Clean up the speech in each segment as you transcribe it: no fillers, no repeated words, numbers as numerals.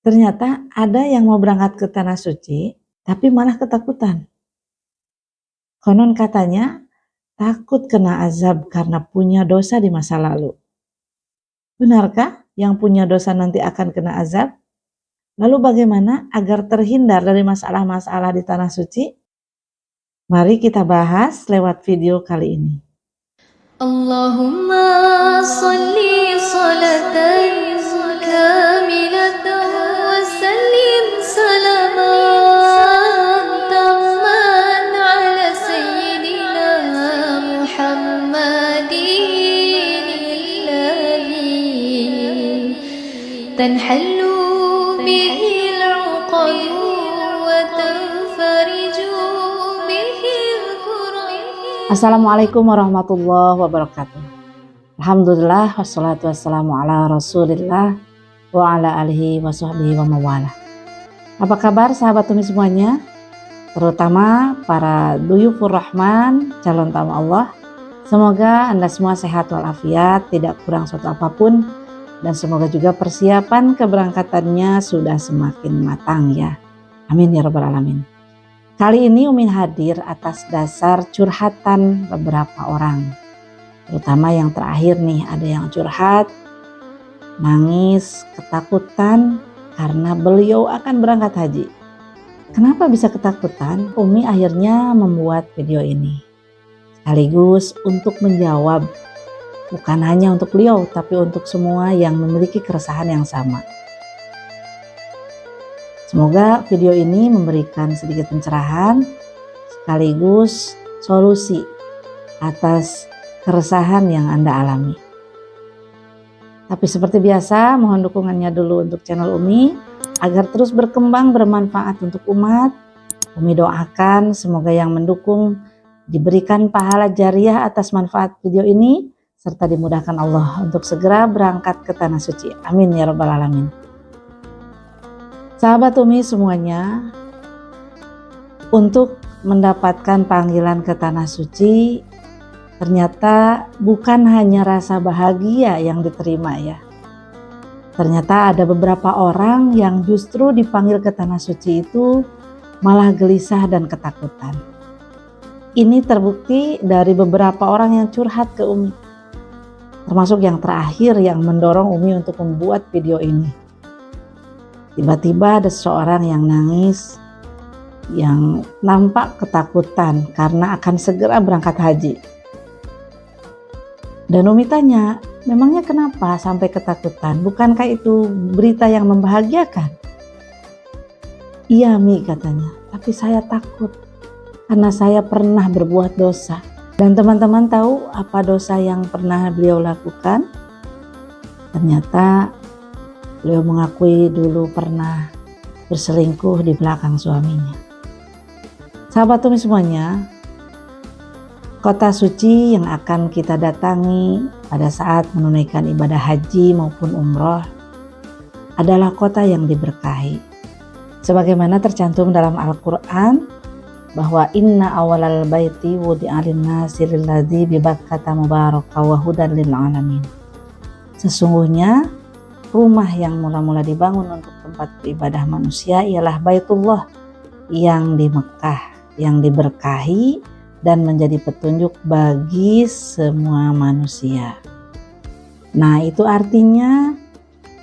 Ternyata ada yang mau berangkat ke Tanah Suci, tapi malah ketakutan. Konon katanya takut kena azab karena punya dosa di masa lalu. Benarkah yang punya dosa nanti akan kena azab? Lalu bagaimana agar terhindar dari masalah-masalah di Tanah Suci? Mari kita bahas lewat video kali ini. Allahumma salli salatan kamilatan wa sallim salaman tamman ala sayyidina Muhammadin alladhi tanhallu bihi al-uqad wa tanfariju bihi al-kurab. Assalamualaikum warahmatullahi wabarakatuh. Alhamdulillah wassalatu wassalamu ala rasulillah wa ala alihi wa sahbihi wa mawala. Apa kabar sahabat Umi semuanya? Terutama para duyufur rahman, calon tamu Allah. Semoga Anda semua sehat walafiat, tidak kurang suatu apapun, dan semoga juga persiapan keberangkatannya sudah semakin matang ya. Amin ya rabbal alamin. Kali ini Umi hadir atas dasar curhatan beberapa orang. Terutama yang terakhir nih, ada yang curhat, nangis, ketakutan karena beliau akan berangkat haji. Kenapa bisa ketakutan? Umi akhirnya membuat video ini. Sekaligus untuk menjawab, bukan hanya untuk beliau, tapi untuk semua yang memiliki keresahan yang sama. Semoga video ini memberikan sedikit pencerahan sekaligus solusi atas keresahan yang Anda alami. Tapi seperti biasa, mohon dukungannya dulu untuk channel Umi agar terus berkembang bermanfaat untuk umat. Umi doakan semoga yang mendukung diberikan pahala jariah atas manfaat video ini serta dimudahkan Allah untuk segera berangkat ke Tanah Suci. Amin ya rabbal alamin. Sahabat Umi semuanya, untuk mendapatkan panggilan ke Tanah Suci, ternyata bukan hanya rasa bahagia yang diterima ya. Ternyata ada beberapa orang yang justru dipanggil ke Tanah Suci itu malah gelisah dan ketakutan. Ini terbukti dari beberapa orang yang curhat ke Umi. Termasuk yang terakhir yang mendorong Umi untuk membuat video ini. Tiba-tiba ada seseorang yang nangis, yang nampak ketakutan karena akan segera berangkat haji. Dan Umi tanya, memangnya kenapa sampai ketakutan? Bukankah itu berita yang membahagiakan? Iya Mi katanya, tapi saya takut karena saya pernah berbuat dosa. Dan teman-teman tahu apa dosa yang pernah beliau lakukan? Ternyata beliau mengakui dulu pernah berselingkuh di belakang suaminya. Sahabat Umi semuanya, kota suci yang akan kita datangi pada saat menunaikan ibadah haji maupun umroh adalah kota yang diberkahi. Sebagaimana tercantum dalam Al-Quran bahwa inna awalal baiti wudi'a lin-nasi lilladzi bi Bakkata mubaraka wa hudan lil alamin. Sesungguhnya rumah yang mula-mula dibangun untuk tempat beribadah manusia ialah Baitullah yang di Mekah, yang diberkahi dan menjadi petunjuk bagi semua manusia. Nah, itu artinya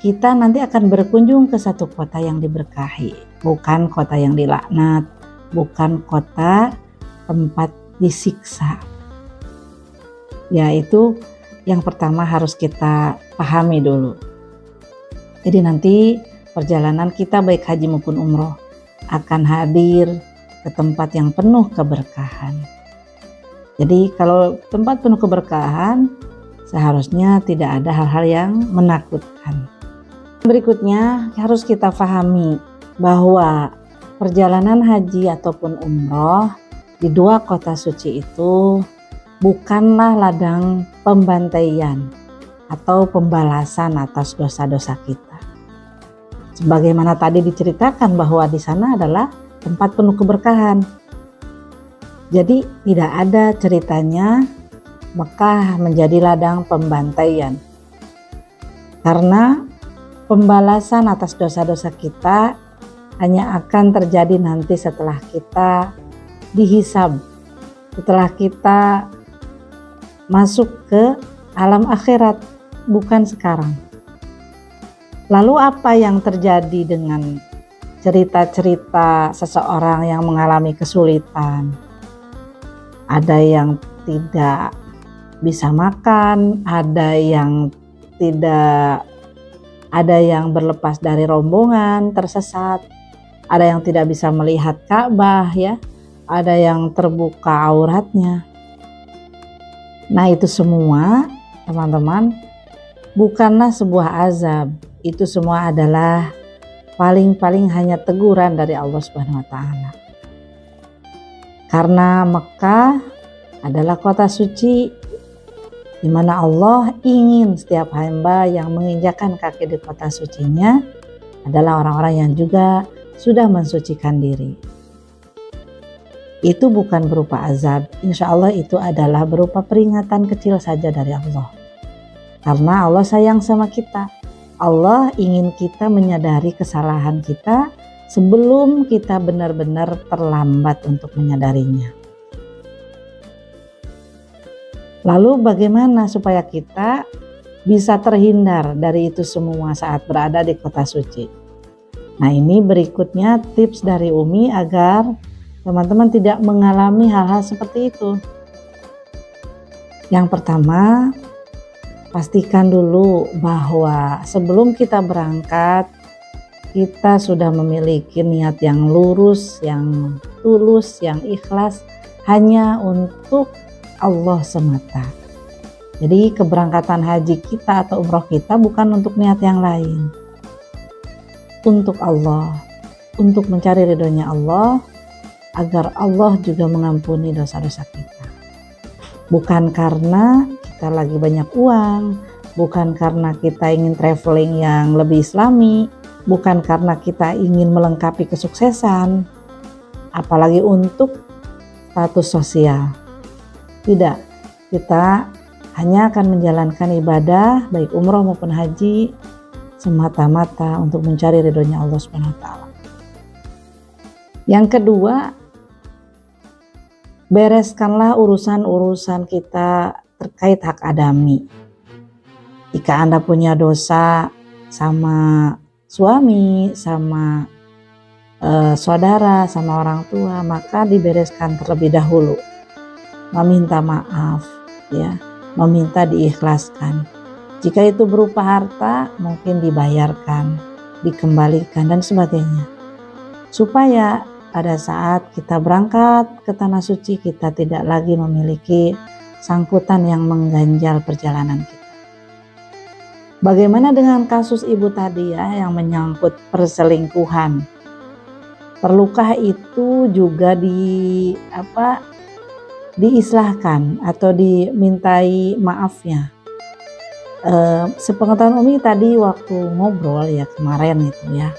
kita nanti akan berkunjung ke satu kota yang diberkahi, bukan kota yang dilaknat, bukan kota tempat disiksa. Yaitu yang pertama harus kita pahami dulu. Jadi nanti perjalanan kita baik haji maupun umroh akan hadir ke tempat yang penuh keberkahan. Jadi kalau tempat penuh keberkahan seharusnya tidak ada hal-hal yang menakutkan. Berikutnya harus kita pahami bahwa perjalanan haji ataupun umroh di dua kota suci itu bukanlah ladang pembantaian atau pembalasan atas dosa-dosa kita. Sebagaimana tadi diceritakan bahwa di sana adalah tempat penuh keberkahan. Jadi tidak ada ceritanya Mekah menjadi ladang pembantaian. Karena pembalasan atas dosa-dosa kita hanya akan terjadi nanti setelah kita dihisab, setelah kita masuk ke alam akhirat, bukan sekarang. Lalu apa yang terjadi dengan cerita-cerita seseorang yang mengalami kesulitan? Ada yang tidak bisa makan, ada yang berlepas dari rombongan, tersesat, ada yang tidak bisa melihat Ka'bah ya, ada yang terbuka auratnya. Nah, itu semua teman-teman bukanlah sebuah azab. Itu semua adalah paling-paling hanya teguran dari Allah Subhanahu wa taala. Karena Mekah adalah kota suci di mana Allah ingin setiap hamba yang menginjakkan kaki di kota sucinya adalah orang-orang yang juga sudah mensucikan diri. Itu bukan berupa azab, insya Allah itu adalah berupa peringatan kecil saja dari Allah. Karena Allah sayang sama kita. Allah ingin kita menyadari kesalahan kita sebelum kita benar-benar terlambat untuk menyadarinya. Lalu bagaimana supaya kita bisa terhindar dari itu semua saat berada di kota suci? Nah, ini berikutnya tips dari Umi agar teman-teman tidak mengalami hal-hal seperti itu. Yang pertama, pastikan dulu bahwa sebelum kita berangkat, kita sudah memiliki niat yang lurus, yang tulus, yang ikhlas, hanya untuk Allah semata. Jadi keberangkatan haji kita atau umroh kita bukan untuk niat yang lain. Untuk Allah, untuk mencari ridhonya Allah, agar Allah juga mengampuni dosa-dosa kita. Bukan karena kita lagi banyak uang, bukan karena kita ingin traveling yang lebih islami, bukan karena kita ingin melengkapi kesuksesan, apalagi untuk status sosial. Tidak, kita hanya akan menjalankan ibadah baik umroh maupun haji semata-mata untuk mencari ridhonya Allah Subhanahu wa taala. Yang kedua, bereskanlah urusan-urusan kita terkait hak adami. Jika Anda punya dosa sama suami, sama saudara, sama orang tua, maka dibereskan terlebih dahulu. Meminta maaf, ya, meminta diikhlaskan. Jika itu berupa harta, mungkin dibayarkan, dikembalikan dan sebagainya. Supaya pada saat kita berangkat ke tanah suci, kita tidak lagi memiliki sangkutan yang mengganjal perjalanan kita. Bagaimana dengan kasus ibu tadi ya yang menyangkut perselingkuhan? Perlukah itu juga diislahkan atau dimintai maafnya? Sepengetahuan Umi tadi waktu ngobrol ya kemarin itu ya,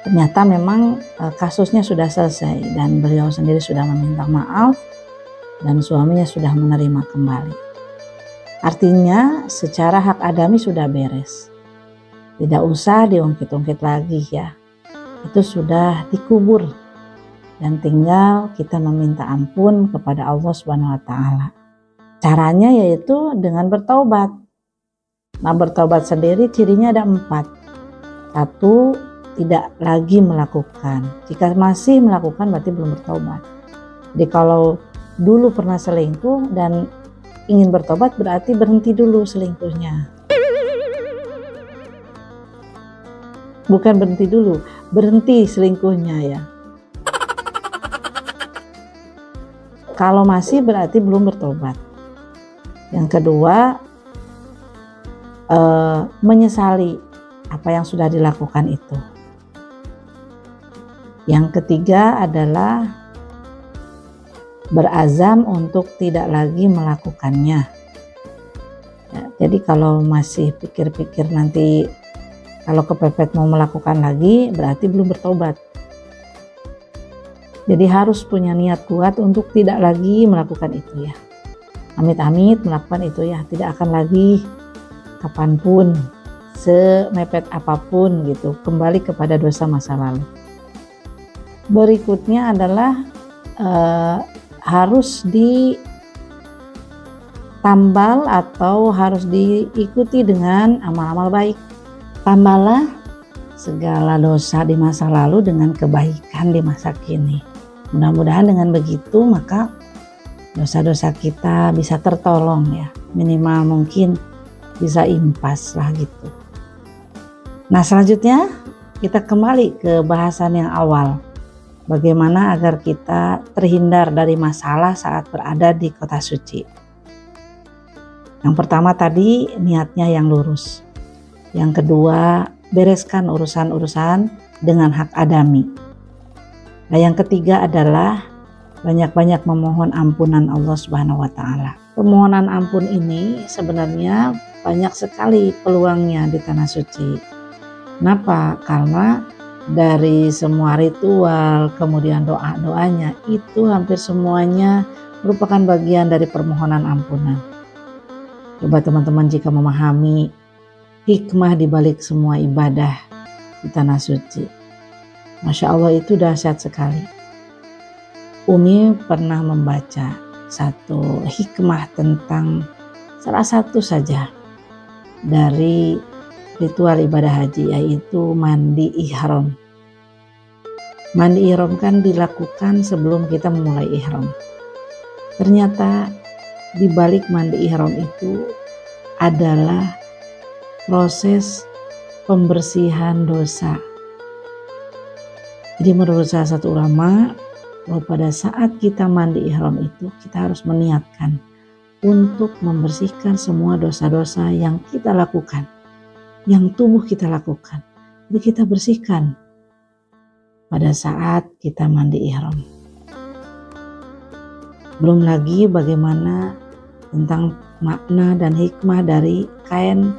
ternyata memang kasusnya sudah selesai dan beliau sendiri sudah meminta maaf dan suaminya sudah menerima kembali. Artinya secara hak adami sudah beres, tidak usah diungkit-ungkit lagi ya, itu sudah dikubur dan tinggal kita meminta ampun kepada Allah Subhanahu wa taala. Caranya yaitu dengan bertaubat. Nah, bertaubat sendiri cirinya ada 4. 1, tidak lagi melakukan. Jika masih melakukan berarti belum bertobat. Jadi kalau dulu pernah selingkuh dan ingin bertobat berarti berhenti dulu selingkuhnya. Bukan berhenti dulu, berhenti selingkuhnya ya. Kalau masih berarti belum bertobat. Yang kedua, menyesali apa yang sudah dilakukan itu. Yang ketiga adalah berazam untuk tidak lagi melakukannya. Ya, jadi kalau masih pikir-pikir nanti kalau kepepet mau melakukan lagi berarti belum bertobat. Jadi harus punya niat kuat untuk tidak lagi melakukan itu ya. Amit-amit melakukan itu ya, tidak akan lagi kapanpun semepet apapun gitu, kembali kepada dosa masa lalu. Berikutnya adalah harus ditambal atau harus diikuti dengan amal-amal baik. Tambalah segala dosa di masa lalu dengan kebaikan di masa kini. Mudah-mudahan dengan begitu maka dosa-dosa kita bisa tertolong ya, minimal mungkin bisa impas lah gitu. Nah selanjutnya kita kembali ke bahasan yang awal. Bagaimana agar kita terhindar dari masalah saat berada di kota suci. Yang pertama tadi niatnya yang lurus. Yang kedua bereskan urusan-urusan dengan hak adami. Nah yang ketiga adalah banyak-banyak memohon ampunan Allah Subhanahu wa Ta'ala. Permohonan ampun ini sebenarnya banyak sekali peluangnya di tanah suci. Kenapa? Karena dari semua ritual, kemudian doa-doanya itu hampir semuanya merupakan bagian dari permohonan ampunan. Coba teman-teman jika memahami hikmah di balik semua ibadah di tanah suci. Masya Allah itu dahsyat sekali. Umi pernah membaca satu hikmah tentang salah satu saja dari ritual ibadah haji, yaitu mandi ihram. Mandi ihram kan dilakukan sebelum kita memulai ihram. Ternyata di balik mandi ihram itu adalah proses pembersihan dosa. Jadi menurut salah satu ulama, bahwa pada saat kita mandi ihram itu kita harus meniatkan untuk membersihkan semua dosa-dosa yang kita lakukan, yang tubuh kita lakukan. Jadi kita bersihkan pada saat kita mandi ihram. Belum lagi bagaimana tentang makna dan hikmah dari kain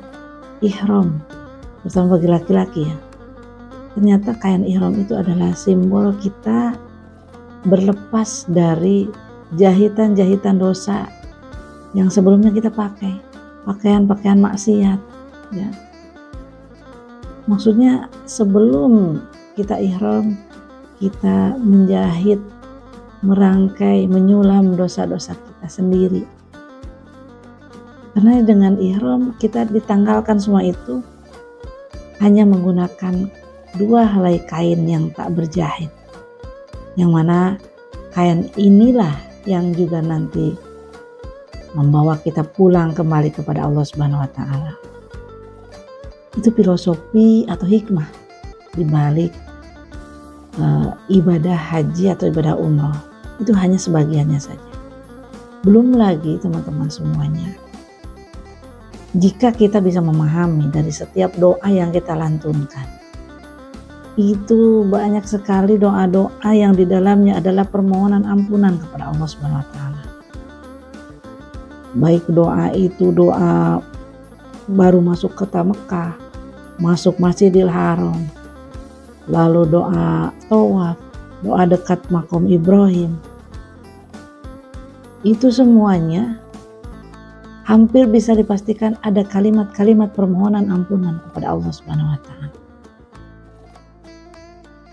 ihram, terutama bagi laki-laki ya. Ternyata kain ihram itu adalah simbol kita berlepas dari jahitan-jahitan dosa yang sebelumnya kita pakai, pakaian-pakaian maksiat ya. Maksudnya sebelum kita ihram, kita menjahit, merangkai, menyulam dosa-dosa kita sendiri. Karena dengan ihram kita ditanggalkan semua itu hanya menggunakan 2 helai kain yang tak berjahit. Yang mana kain inilah yang juga nanti membawa kita pulang kembali kepada Allah Subhanahu wa Ta'ala. Itu filosofi atau hikmah di balik ibadah haji atau ibadah umroh. Itu hanya sebagiannya saja. Belum lagi teman-teman semuanya, jika kita bisa memahami dari setiap doa yang kita lantunkan, itu banyak sekali doa-doa yang di dalamnya adalah permohonan ampunan kepada Allah Subhanahu wa Ta'ala. Baik doa itu doa baru masuk kota Mekah, masuk Masjidil Haram, lalu doa tawaf, doa dekat makom Ibrahim. Itu semuanya hampir bisa dipastikan ada kalimat-kalimat permohonan ampunan kepada Allah Subhanahu wa Ta'ala.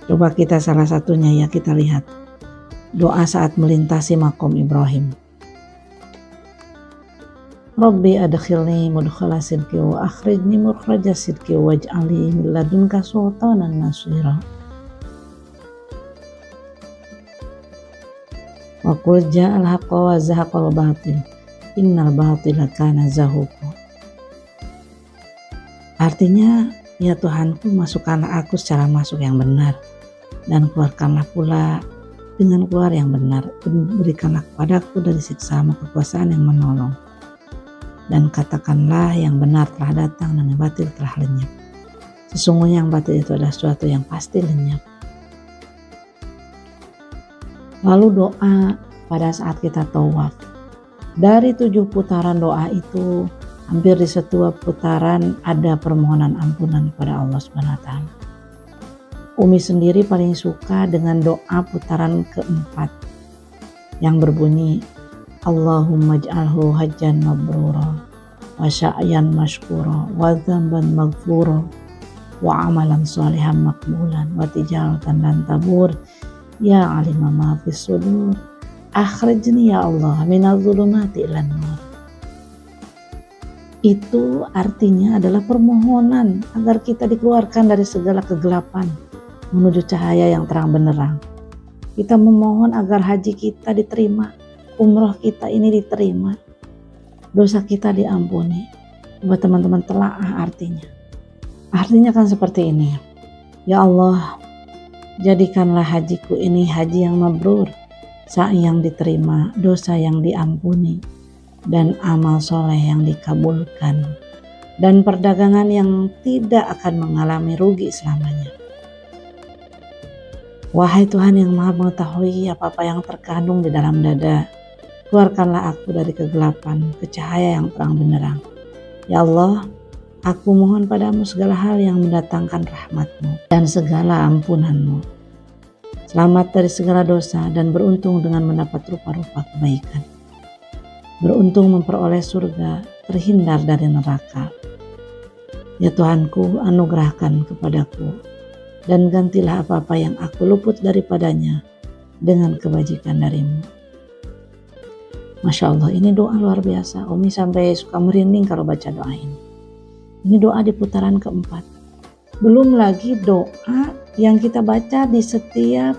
Coba kita salah satunya ya, kita lihat doa saat melintasi makom Ibrahim. Rabbi adkhilni mudkhala sidqi wa akhrijni mukhraja sidqi waj'alni min ladunka sultanan nasira. Wa qul ja'al haqqa wa zahaqal batil innal batila kana zahuqa. Artinya, ya Tuhanku, masukkanlah aku secara masuk yang benar dan keluarkanlah pula dengan keluar yang benar. Berikanlah kepadaku dari siksa-Mu kekuasaan yang menolong. Dan katakanlah yang benar telah datang dan yang batil telah lenyap. Sesungguhnya yang batil itu adalah sesuatu yang pasti lenyap. Lalu doa pada saat kita tawaf. Dari 7 putaran doa itu, hampir di setiap putaran ada permohonan ampunan kepada Allah Subhanahu wa Ta'ala. Umi sendiri paling suka dengan doa putaran keempat yang berbunyi Allahumma ij'alhu hajjan mabrura wa sya'yan mashkura wa dzamban maghfura wa amalan sholihan maqbulan wa tijaratan lan tabur ya alima ma fis sudur akhrijni ya Allah minadz zulumati ilan nur. Itu artinya adalah permohonan agar kita dikeluarkan dari segala kegelapan menuju cahaya yang terang benderang. Kita memohon agar haji kita diterima, umroh kita ini diterima, dosa kita diampuni. Coba teman-teman telaah artinya. Artinya kan seperti ini. Ya Allah, jadikanlah hajiku ini haji yang mabrur, sa'i yang diterima, dosa yang diampuni, dan amal soleh yang dikabulkan, dan perdagangan yang tidak akan mengalami rugi selamanya. Wahai Tuhan yang maha mengetahui apa-apa yang terkandung di dalam dada, keluarkanlah aku dari kegelapan ke cahaya yang terang benderang. Ya Allah, aku mohon padamu segala hal yang mendatangkan rahmat-Mu dan segala ampunan-Mu. Selamat dari segala dosa dan beruntung dengan mendapat rupa-rupa kebaikan. Beruntung memperoleh surga, terhindar dari neraka. Ya Tuhanku, anugerahkan kepadaku dan gantilah apa-apa yang aku luput daripadanya dengan kebajikan dari-Mu. Masya Allah, ini doa luar biasa. Umi sampai suka merinding kalau baca doa ini. Ini doa di putaran keempat. Belum lagi doa yang kita baca di setiap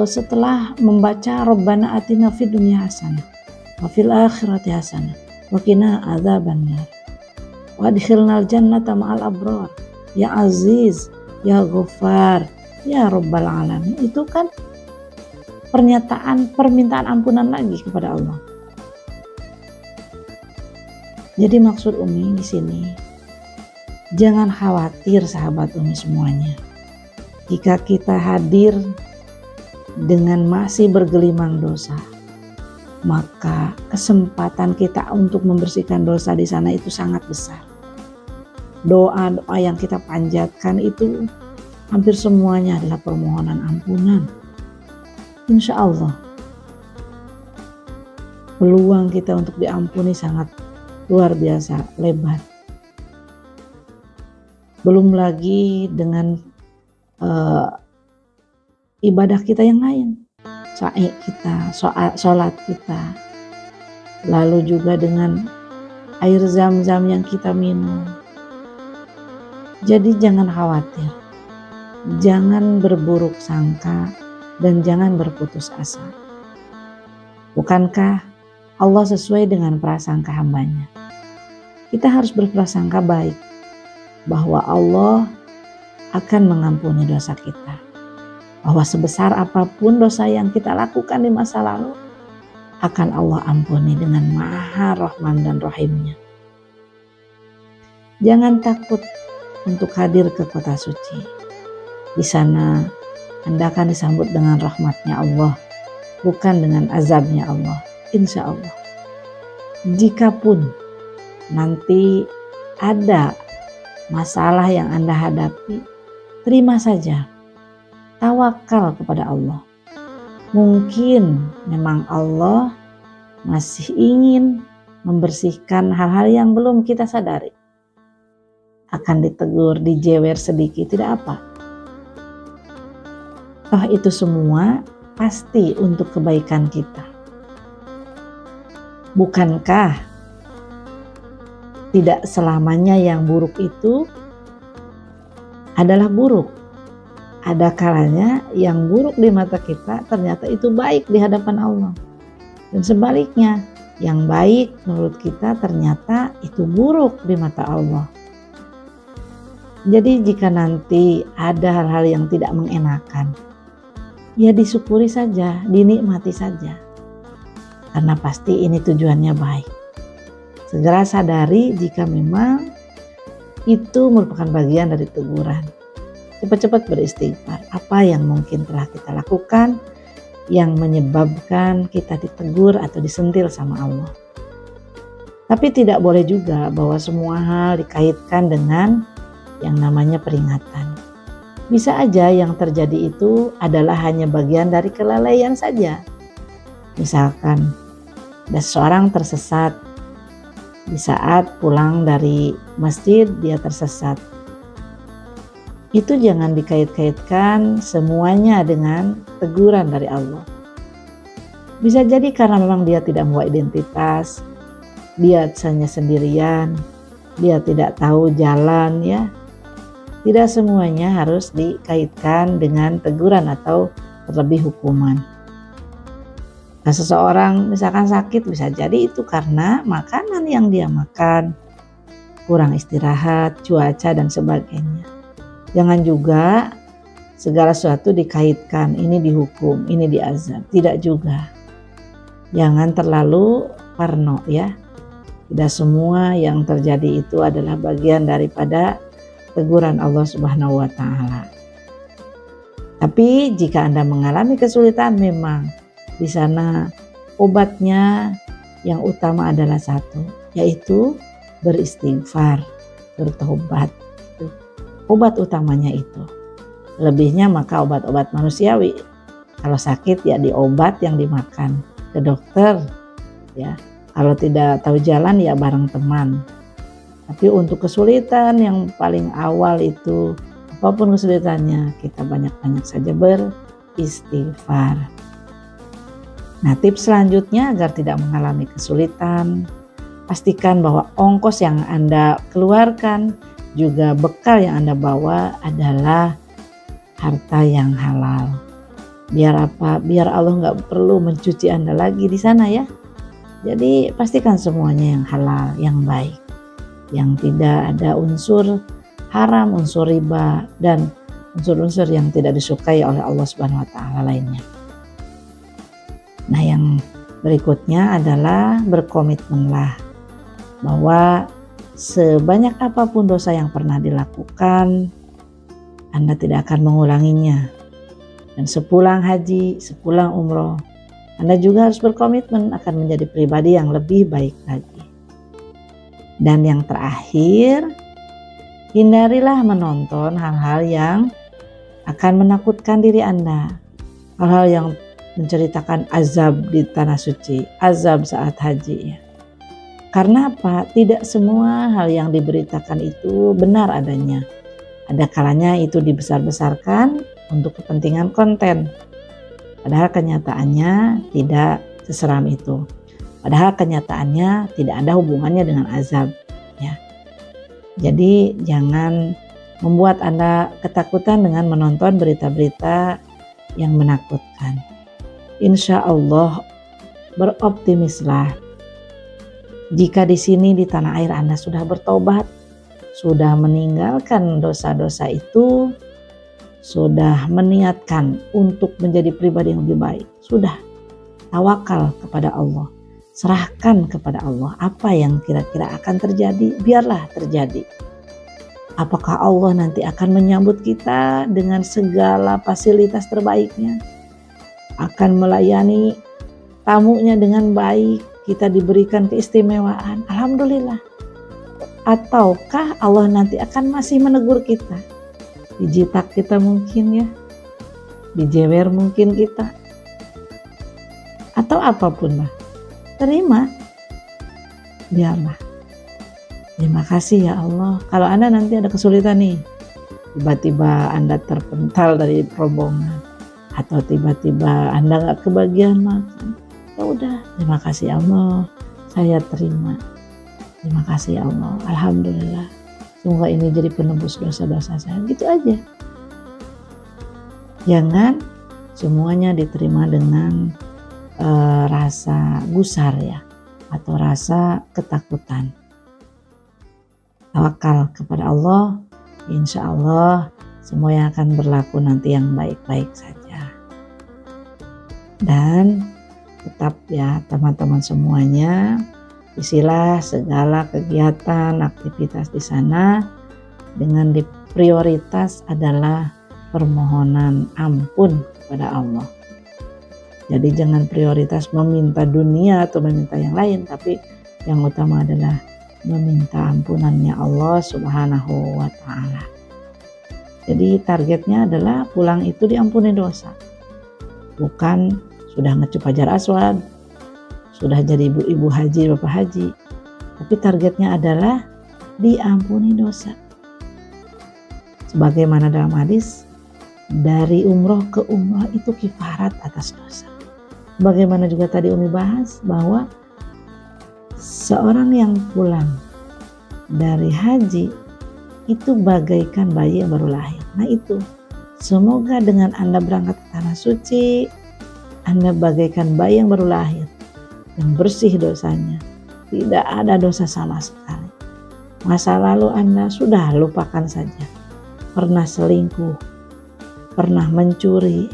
setelah membaca Rabbana atina fid dunya hasanah wa fil akhirati hasanah wa qina adzabannar wa adkhilnal jannata ma'al abrar ya aziz ya ghaffar ya rabbal alamin. Itu kan permintaan ampunan lagi kepada Allah. Jadi maksud Umi di sini, jangan khawatir sahabat Umi semuanya. Jika kita hadir dengan masih bergelimang dosa, maka kesempatan kita untuk membersihkan dosa di sana itu sangat besar. Doa-doa yang kita panjatkan itu hampir semuanya adalah permohonan ampunan. Insya Allah peluang kita untuk diampuni sangat luar biasa lebar. Belum lagi dengan ibadah kita yang lain, sa'i kita, sholat kita, lalu juga dengan air zam-zam yang kita minum. Jadi jangan khawatir, jangan berburuk sangka, dan jangan berputus asa. Bukankah Allah sesuai dengan prasangka hambanya? Kita harus berprasangka baik bahwa Allah akan mengampuni dosa kita. Bahwa sebesar apapun dosa yang kita lakukan di masa lalu akan Allah ampuni dengan Maha Rahman dan Rahimnya. Jangan takut untuk hadir ke kota suci. Di sana Anda akan disambut dengan rahmatnya Allah, bukan dengan azabnya Allah. Insya Allah. Jikapun nanti ada masalah yang Anda hadapi, terima saja. Tawakal kepada Allah. Mungkin memang Allah masih ingin membersihkan hal-hal yang belum kita sadari. Akan ditegur, dijewer sedikit, tidak apa. Toh itu semua pasti untuk kebaikan kita. Bukankah tidak selamanya yang buruk itu adalah buruk? Ada kalanya yang buruk di mata kita ternyata itu baik di hadapan Allah. Dan sebaliknya, yang baik menurut kita ternyata itu buruk di mata Allah. Jadi jika nanti ada hal-hal yang tidak mengenakan, ya disyukuri saja, dinikmati saja. Karena pasti ini tujuannya baik. Segera sadari jika memang itu merupakan bagian dari teguran. Cepat-cepat beristighfar. Apa yang mungkin telah kita lakukan yang menyebabkan kita ditegur atau disentil sama Allah. Tapi tidak boleh juga bahwa semua hal dikaitkan dengan yang namanya peringatan. Bisa aja yang terjadi itu adalah hanya bagian dari kelalaian saja. Misalkan ada seseorang tersesat, di saat pulang dari masjid dia tersesat. Itu jangan dikait-kaitkan semuanya dengan teguran dari Allah. Bisa jadi karena memang dia tidak membawa identitas, dia hanya sendirian, dia tidak tahu jalan ya. Tidak semuanya harus dikaitkan dengan teguran atau terlebih hukuman. Nah, seseorang misalkan sakit bisa jadi itu karena makanan yang dia makan, kurang istirahat, cuaca dan sebagainya. Jangan juga segala sesuatu dikaitkan, ini dihukum, ini diazab. Tidak juga. Jangan terlalu parno ya. Tidak semua yang terjadi itu adalah bagian daripada teguran Allah Subhanahu wa taala. Tapi jika Anda mengalami kesulitan, memang di sana obatnya yang utama adalah satu, yaitu beristighfar, bertobat. Obat utamanya itu. Lebihnya maka obat-obat manusiawi. Kalau sakit ya diobat yang dimakan, ke dokter ya. Kalau tidak tahu jalan ya bareng teman. Tapi untuk kesulitan yang paling awal itu, apapun kesulitannya, kita banyak-banyak saja beristighfar. Nah, tips selanjutnya agar tidak mengalami kesulitan, pastikan bahwa ongkos yang Anda keluarkan, juga bekal yang Anda bawa adalah harta yang halal. Biar apa? Biar Allah nggak perlu mencuci Anda lagi di sana ya. Jadi pastikan semuanya yang halal, yang baik, yang tidak ada unsur haram, unsur riba, dan unsur-unsur yang tidak disukai oleh Allah Subhanahu wa taala lainnya. Nah, yang berikutnya adalah berkomitmenlah bahwa sebanyak apapun dosa yang pernah dilakukan, Anda tidak akan mengulanginya. Dan sepulang haji, sepulang umroh, Anda juga harus berkomitmen akan menjadi pribadi yang lebih baik lagi. Dan yang terakhir, hindarilah menonton hal-hal yang akan menakutkan diri Anda. Hal-hal yang menceritakan azab di tanah suci, azab saat haji ya. Karena apa? Tidak semua hal yang diberitakan itu benar adanya. Ada kalanya itu dibesar-besarkan untuk kepentingan konten. Padahal kenyataannya tidak seseram itu. Padahal kenyataannya tidak ada hubungannya dengan azab. Ya. Jadi jangan membuat Anda ketakutan dengan menonton berita-berita yang menakutkan. Insya Allah beroptimislah. Jika di sini di tanah air Anda sudah bertobat, sudah meninggalkan dosa-dosa itu, sudah meniatkan untuk menjadi pribadi yang lebih baik, sudah tawakal kepada Allah, serahkan kepada Allah apa yang kira-kira akan terjadi, biarlah terjadi. Apakah Allah nanti akan menyambut kita dengan segala fasilitas terbaiknya, akan melayani tamunya dengan baik, kita diberikan keistimewaan, alhamdulillah. Ataukah Allah nanti akan masih menegur kita, dijitak kita mungkin ya, dijewer mungkin kita, atau apapun lah, terima, biarlah. Terima kasih ya Allah. Kalau Anda nanti ada kesulitan nih, tiba-tiba Anda terpental dari rombongan, atau tiba-tiba Anda nggak kebagian makan, ya udah, terima kasih Allah, saya terima. Terima kasih ya Allah, alhamdulillah. Semoga ini jadi penebus dosa-dosa saya, gitu aja. Jangan semuanya diterima dengan rasa gusar ya, atau rasa ketakutan. Tawakal kepada Allah, insya Allah semua yang akan berlaku nanti yang baik-baik saja. Dan tetap ya teman-teman semuanya, isilah segala kegiatan, aktivitas di sana dengan prioritas adalah permohonan ampun kepada Allah. Jadi jangan prioritas meminta dunia atau meminta yang lain, tapi yang utama adalah meminta ampunannya Allah Subhanahu wa ta'ala. Jadi targetnya adalah pulang itu diampuni dosa, bukan sudah ngecup hajar aswad, sudah jadi ibu-ibu haji, bapak haji, Tapi targetnya adalah diampuni dosa. Sebagaimana dalam hadis, dari umroh ke umroh itu kifarat atas dosa. Bagaimana juga tadi Umi bahas bahwa seorang yang pulang dari haji itu bagaikan bayi yang baru lahir. Nah itu, semoga dengan Anda berangkat ke tanah suci, Anda bagaikan bayi yang baru lahir, yang bersih dosanya, tidak ada dosa sama sekali. Masa lalu Anda sudah lupakan saja. Pernah selingkuh, pernah mencuri,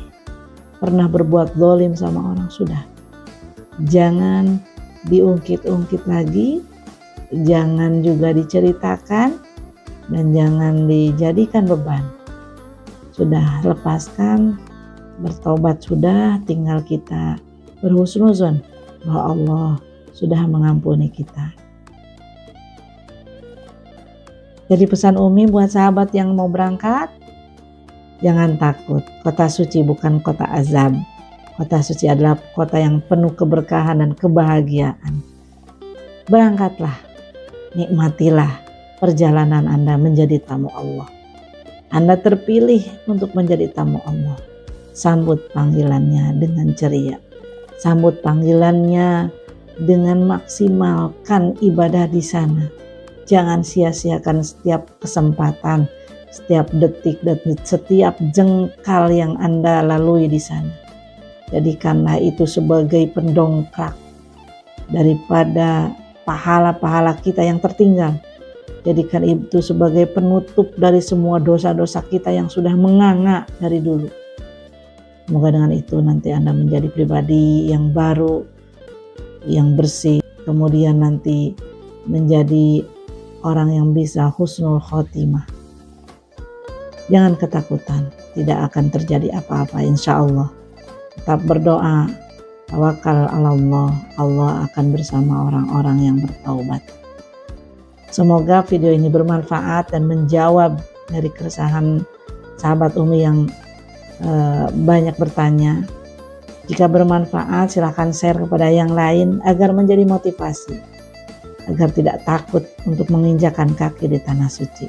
pernah berbuat zalim sama orang, sudah. Jangan diungkit-ungkit lagi, jangan juga diceritakan, dan jangan dijadikan beban. Sudah, lepaskan, bertobat sudah, tinggal kita berhusnuzon bahwa Allah sudah mengampuni kita. Jadi pesan Umi buat sahabat yang mau berangkat, jangan takut. Kota suci bukan kota azab. Kota suci adalah kota yang penuh keberkahan dan kebahagiaan. Berangkatlah, nikmatilah perjalanan Anda menjadi tamu Allah. Anda terpilih untuk menjadi tamu Allah. Sambut panggilannya dengan ceria. Sambut panggilannya dengan maksimalkan ibadah di sana. Jangan sia-siakan setiap kesempatan, setiap detik, setiap jengkal yang Anda lalui di sana. Jadikanlah itu sebagai pendongkrak daripada pahala-pahala kita yang tertinggal. Jadikan itu sebagai penutup dari semua dosa-dosa kita yang sudah menganga dari dulu. Semoga dengan itu nanti Anda menjadi pribadi yang baru, yang bersih, kemudian nanti menjadi orang yang bisa husnul khotimah. Jangan ketakutan, tidak akan terjadi apa-apa insya Allah. Tetap berdoa, tawakal ala Allah, Allah akan bersama orang-orang yang bertaubat. Semoga video ini bermanfaat dan menjawab dari keresahan sahabat Umi yang banyak bertanya. Jika bermanfaat silahkan share kepada yang lain agar menjadi motivasi, agar tidak takut untuk menginjakan kaki di tanah suci.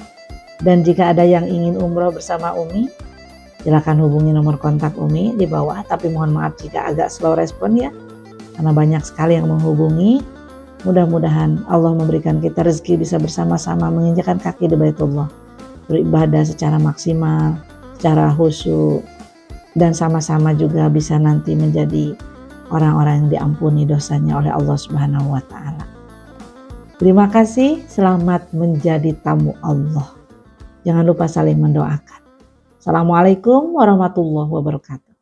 Dan jika ada yang ingin umroh bersama Umi, silakan hubungi nomor kontak Umi di bawah. Tapi mohon maaf jika agak slow respon ya, karena banyak sekali yang menghubungi. Mudah-mudahan Allah memberikan kita rezeki bisa bersama-sama menginjakan kaki di Baitullah, beribadah secara maksimal, secara khusyuk, dan sama-sama juga bisa nanti menjadi orang-orang yang diampuni dosanya oleh Allah Subhanahu wa Ta'ala. Terima kasih, selamat menjadi tamu Allah. Jangan lupa saling mendoakan. Assalamualaikum warahmatullahi wabarakatuh.